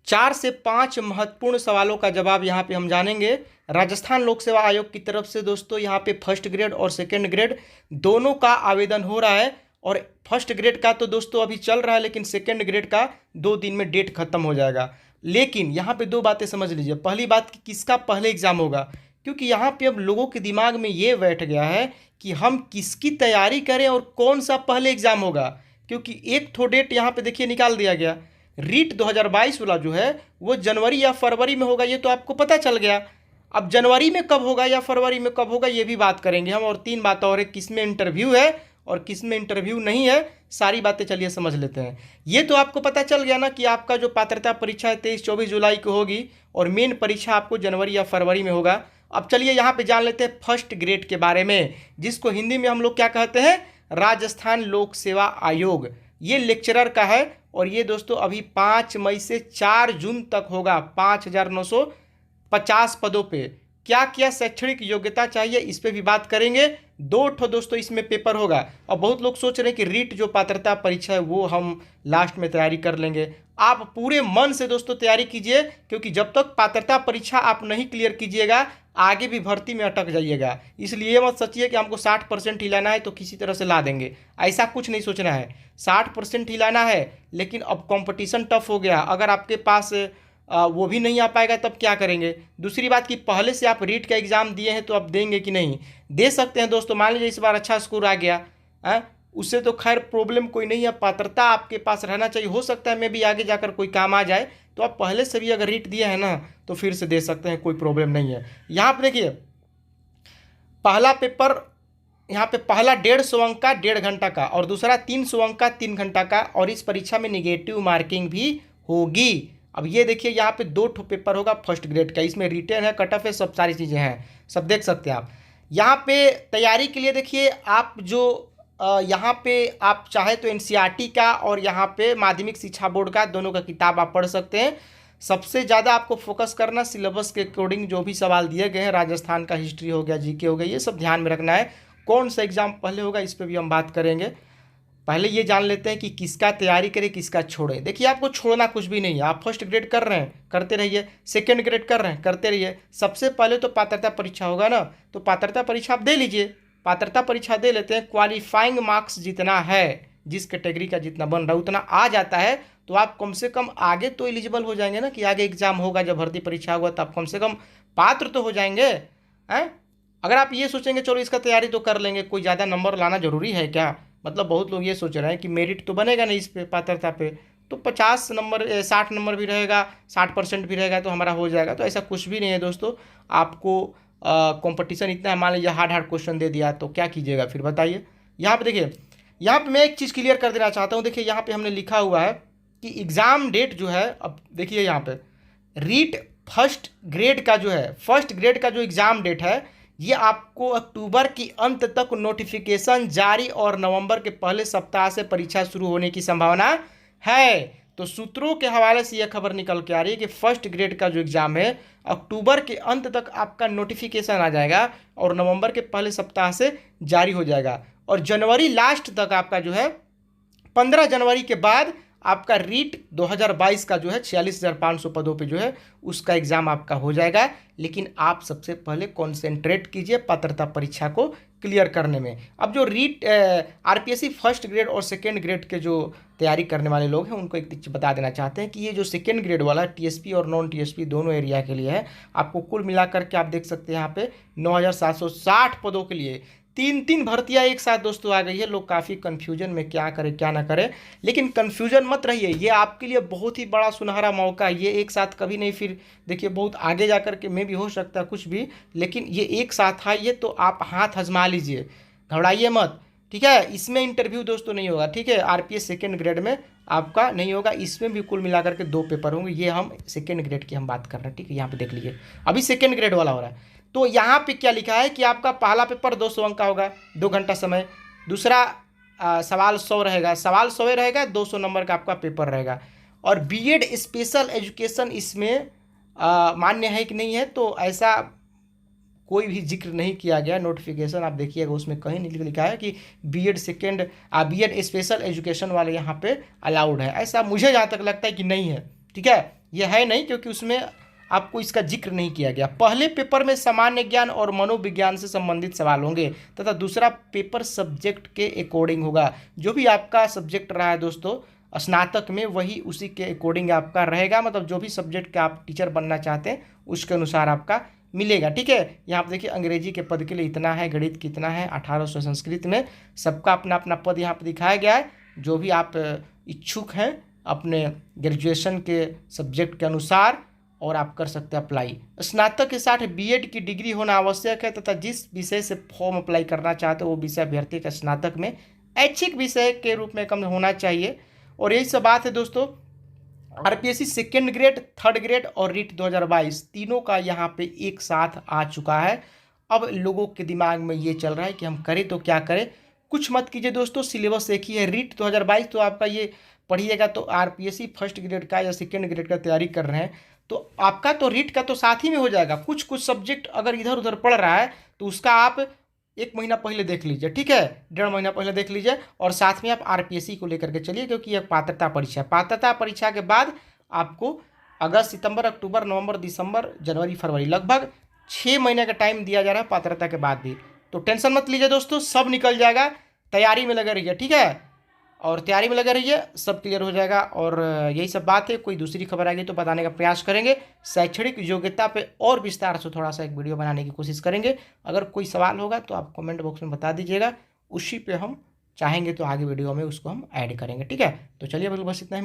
4 से 5 महत्वपूर्ण सवालों का जवाब यहाँ पे हम जानेंगे। राजस्थान लोक सेवा आयोग की तरफ से दोस्तों यहाँ पे फर्स्ट ग्रेड और सेकंड ग्रेड दोनों का आवेदन हो रहा है। और फर्स्ट ग्रेड का तो दोस्तों अभी चल रहा है, लेकिन सेकंड ग्रेड का 2 दिन में डेट खत्म हो जाएगा। लेकिन यहाँ पे 2 बातें समझ लीजिए। पहली बात कि किसका पहले एग्जाम होगा, क्योंकि यहाँ पे अब लोगों के दिमाग में ये बैठ गया है कि हम किसकी तैयारी करें और कौन सा पहले एग्जाम होगा। क्योंकि एक थो डेट यहाँ पे देखिए निकाल दिया गया, रीट 2022 वाला जो है वो जनवरी या फरवरी में होगा, ये तो आपको पता चल गया। अब जनवरी में कब होगा या फरवरी में कब होगा ये भी बात करेंगे हम। और 3 बात और है, किस में इंटरव्यू है और किस में इंटरव्यू नहीं है, सारी बातें चलिए समझ लेते हैं। ये तो आपको पता चल गया ना कि आपका जो पात्रता परीक्षा है 23-24 जुलाई को होगी और मेन परीक्षा आपको जनवरी या फरवरी में होगा। अब चलिए यहाँ पे जान लेते हैं फर्स्ट ग्रेड के बारे में, जिसको हिंदी में हम लोग क्या कहते हैं, राजस्थान लोक सेवा आयोग। ये लेक्चरर का है और ये दोस्तों अभी 5 मई से 4 जून तक होगा। 5,950 पदों पे क्या क्या शैक्षणिक योग्यता चाहिए इस पे भी बात करेंगे। 2 ठो दोस्तों इसमें पेपर होगा। और बहुत लोग सोच रहे हैं कि रीट जो पात्रता परीक्षा है वो हम लास्ट में तैयारी कर लेंगे। आप पूरे मन से दोस्तों तैयारी कीजिए, क्योंकि जब तक पात्रता परीक्षा आप नहीं क्लियर कीजिएगा आगे भी भर्ती में अटक जाइएगा। इसलिए मत सोचिए कि हमको 60% ही लाना है तो किसी तरह से ला देंगे, ऐसा कुछ नहीं सोचना है। 60% ही लाना है, लेकिन अब कंपटीशन टफ हो गया। अगर आपके पास वो भी नहीं आ पाएगा तब क्या करेंगे। दूसरी बात कि पहले से आप रीट का एग्ज़ाम दिए हैं तो आप देंगे कि नहीं, दे सकते हैं दोस्तों। मान लीजिए इस बार अच्छा स्कोर आ गया है, उससे तो खैर प्रॉब्लम कोई नहीं है, पात्रता आपके पास रहना चाहिए। हो सकता है मैं भी आगे जाकर कोई काम आ जाए, तो आप पहले से भी अगर रीट दिए हैं ना तो फिर से दे सकते हैं, कोई प्रॉब्लम नहीं है। यहाँ पर देखिए पहला पेपर, यहाँ पे पहला 150 अंक का 1.5 घंटा का और दूसरा 300 अंक का 3 घंटा का, और इस परीक्षा में निगेटिव मार्किंग भी होगी। अब ये देखिए यहाँ पे 2 ठो पेपर होगा फर्स्ट ग्रेड का, इसमें रिटेन है, कट ऑफ है, सब सारी चीज़ें हैं, सब देख सकते हैं आप। यहाँ पे तैयारी के लिए देखिए आप जो यहाँ पे आप चाहे तो एनसीईआरटी का और यहाँ पे माध्यमिक शिक्षा बोर्ड का दोनों का किताब आप पढ़ सकते हैं। सबसे ज़्यादा आपको फोकस करना सिलेबस के अकॉर्डिंग जो भी सवाल दिए गए हैं, राजस्थान का हिस्ट्री हो गया, जीके हो गया, ये सब ध्यान में रखना है। कौन सा एग्ज़ाम पहले होगा इस पर भी हम बात करेंगे। पहले ये जान लेते हैं कि किसका तैयारी करें किसका छोड़ें। देखिए आपको छोड़ना कुछ भी नहीं है। आप फर्स्ट ग्रेड कर रहे हैं करते रहिए, सेकंड ग्रेड कर रहे हैं करते रहिए। सबसे पहले तो पात्रता परीक्षा होगा ना, तो पात्रता परीक्षा आप दे लीजिए। पात्रता परीक्षा दे लेते हैं, क्वालिफाइंग मार्क्स जितना है, जिस कैटेगरी का जितना बन रहा है उतना आ जाता है, तो आप कम से कम आगे तो एलिजिबल हो जाएंगे ना, कि आगे एग्जाम होगा जब भर्ती परीक्षा होगा तो आप कम से कम पात्र तो हो जाएंगे हैं। अगर आप ये सोचेंगे चलो इसका तैयारी तो कर लेंगे, कोई ज़्यादा नंबर लाना जरूरी है क्या, मतलब बहुत लोग ये सोच रहे हैं कि मेरिट तो बनेगा नहीं इस पे पात्रता पे, तो 50 नंबर 60 नंबर भी रहेगा, 60% भी रहेगा तो हमारा हो जाएगा। तो ऐसा कुछ भी नहीं है दोस्तों। आपको कंपटीशन इतना है, मान लीजिए हार्ड हार्ड क्वेश्चन दे दिया तो क्या कीजिएगा फिर बताइए। यहाँ पे देखिए, यहाँ पे मैं एक चीज़ क्लियर कर देना चाहता हूँ। देखिए यहाँ पे हमने लिखा हुआ है कि एग्ज़ाम डेट जो है, अब देखिए यहाँ पे रीट फर्स्ट ग्रेड का जो है, फर्स्ट ग्रेड का जो एग्ज़ाम डेट है ये आपको अक्टूबर की अंत तक नोटिफिकेशन जारी और नवंबर के पहले सप्ताह से परीक्षा शुरू होने की संभावना है। तो सूत्रों के हवाले से यह खबर निकल के आ रही है कि फर्स्ट ग्रेड का जो एग्ज़ाम है अक्टूबर के अंत तक आपका नोटिफिकेशन आ जाएगा और नवंबर के पहले सप्ताह से जारी हो जाएगा, और जनवरी लास्ट तक आपका जो है 15 जनवरी के बाद आपका रीट 2022 का जो है 46,500 पदों पे जो है उसका एग्ज़ाम आपका हो जाएगा। लेकिन आप सबसे पहले कॉन्सेंट्रेट कीजिए पात्रता परीक्षा को क्लियर करने में। अब जो रीट आरपीएससी फर्स्ट ग्रेड और सेकेंड ग्रेड के जो तैयारी करने वाले लोग हैं उनको एक चीज़ बता देना चाहते हैं कि ये जो सेकेंड ग्रेड वाला टीएसपी और नॉन टीएसपी दोनों एरिया के लिए है। आपको कुल मिलाकर के आप देख सकते हैं यहाँ पे 9,760 पदों के लिए 3 भर्तियां एक साथ दोस्तों आ गई है। लोग काफ़ी कन्फ्यूजन में क्या करें क्या ना करें, लेकिन कन्फ्यूजन मत रहिए, ये आपके लिए बहुत ही बड़ा सुनहरा मौका है। ये एक साथ कभी नहीं, फिर देखिए बहुत आगे जाकर के में भी हो सकता है कुछ भी, लेकिन ये एक साथ है ये, तो आप हाथ आजमा लीजिए, घबराइए मत, ठीक है। इसमें इंटरव्यू दोस्तों नहीं होगा, ठीक है। आरपीएस सेकेंड ग्रेड में आपका नहीं होगा, इसमें भी कुल मिलाकर के 2 पेपर होंगे। ये हम सेकेंड ग्रेड की हम बात कर रहे हैं, ठीक है। यहाँ पे देख लीजिए अभी सेकेंड ग्रेड वाला हो रहा है। तो यहाँ पे क्या लिखा है कि आपका पहला पेपर 200 अंक का होगा, 2 घंटा समय। दूसरा सवाल 100 रहेगा, सवाल 100 रहेगा, 200 नंबर का आपका पेपर रहेगा। और बीएड स्पेशल एजुकेशन इसमें मान्य है कि नहीं है, तो ऐसा कोई भी जिक्र नहीं किया गया। नोटिफिकेशन आप देखिएगा उसमें कहीं नहीं लिखा है कि बीएड स्पेशल एजुकेशन वाले यहाँ पे अलाउड है, ऐसा मुझे जहाँ तक लगता है कि नहीं है, ठीक है। ये है नहीं, क्योंकि उसमें आपको इसका जिक्र नहीं किया गया। पहले पेपर में सामान्य ज्ञान और मनोविज्ञान से संबंधित सवाल होंगे तथा दूसरा पेपर सब्जेक्ट के अकॉर्डिंग होगा। जो भी आपका सब्जेक्ट रहा है दोस्तों स्नातक में, वही उसी के अकॉर्डिंग आपका रहेगा, मतलब जो भी सब्जेक्ट का आप टीचर बनना चाहते हैं उसके अनुसार आपका मिलेगा। ठीक है, यहाँ पर देखिए अंग्रेजी के पद के लिए इतना है, गणित कितना है 1800, संस्कृत में सबका अपना अपना पद यहाँ पर दिखाया गया है। जो भी आप इच्छुक हैं अपने ग्रेजुएशन के सब्जेक्ट के अनुसार, और आप कर सकते हैं अप्लाई। स्नातक के साथ बीएड की डिग्री होना आवश्यक है तथा जिस विषय से फॉर्म अप्लाई करना चाहते हो वो विषय अभ्यर्थी का स्नातक में ऐच्छिक विषय के रूप में कम होना चाहिए। और यही सब बात है दोस्तों। RPSC second grade, third grade और रीट 2022 तीनों का यहाँ पे एक साथ आ चुका है। अब लोगों के दिमाग में ये चल रहा है कि हम करें तो क्या करें। कुछ मत कीजिए दोस्तों, सिलेबस एक ही है। रीट 2022 तो आपका ये पढ़िएगा, तो आरपीएससी फर्स्ट ग्रेड का या सेकेंड ग्रेड का तैयारी कर रहे हैं तो आपका तो रीट का तो साथ ही में हो जाएगा। कुछ कुछ सब्जेक्ट अगर इधर उधर पढ़ रहा है तो उसका आप 1 महीना पहले देख लीजिए, ठीक है, 1.5 महीना पहले देख लीजिए, और साथ में आप आरपीएससी को लेकर के चलिए, क्योंकि यह पात्रता परीक्षा है। पात्रता परीक्षा के बाद आपको अगस्त, सितंबर, अक्टूबर, नवंबर, दिसंबर, जनवरी, फरवरी लगभग 6 महीने का टाइम दिया जा रहा है पात्रता के बाद भी। तो टेंशन मत लीजिए दोस्तों, सब निकल जाएगा। तैयारी में लगे रहिए, ठीक है, और तैयारी में लगे रहिए, सब क्लियर हो जाएगा। और यही सब बात है। कोई दूसरी खबर आ गई तो बताने का प्रयास करेंगे। शैक्षणिक योग्यता पे और विस्तार से थोड़ा सा एक वीडियो बनाने की कोशिश करेंगे। अगर कोई सवाल होगा तो आप कमेंट बॉक्स में बता दीजिएगा, उसी पे हम चाहेंगे तो आगे वीडियो में उसको हम ऐड करेंगे। ठीक है, तो चलिए बिल्कुल बस इतना ही।